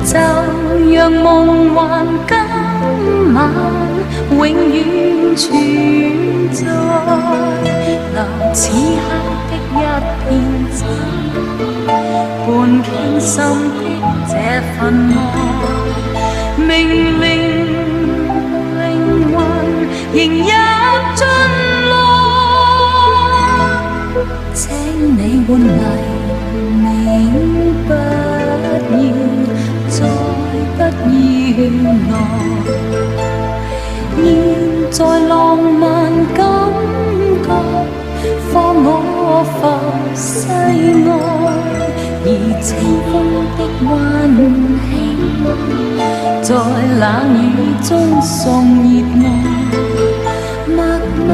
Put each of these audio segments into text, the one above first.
就讓夢幻今晚永遠存在，留此刻的一片真，伴傾心的這份愛，明明靈魂仍入進來，請你換黎明，不要再不要來，現在浪漫感覺放我浮世外，而清風的溫馨在冷雨中送熱愛，默默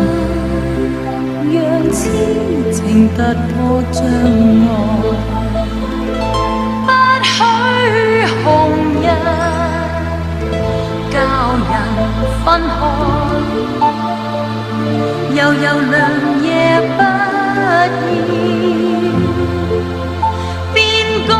讓痴情突破障礙，不許紅日教人分開，悠悠良夜不要變改。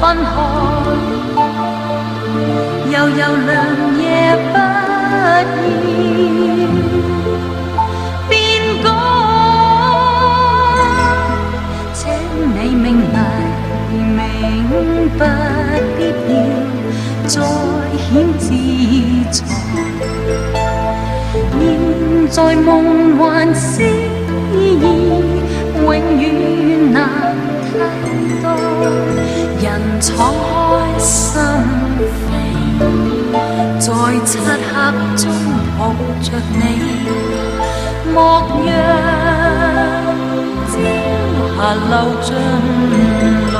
分開，悠悠良夜不要變改，請你明明不必要再顯自在，現在夢幻詩意永遠難替代，人敞開心扉，在漆黑中抱着你，莫讓朝霞流進來。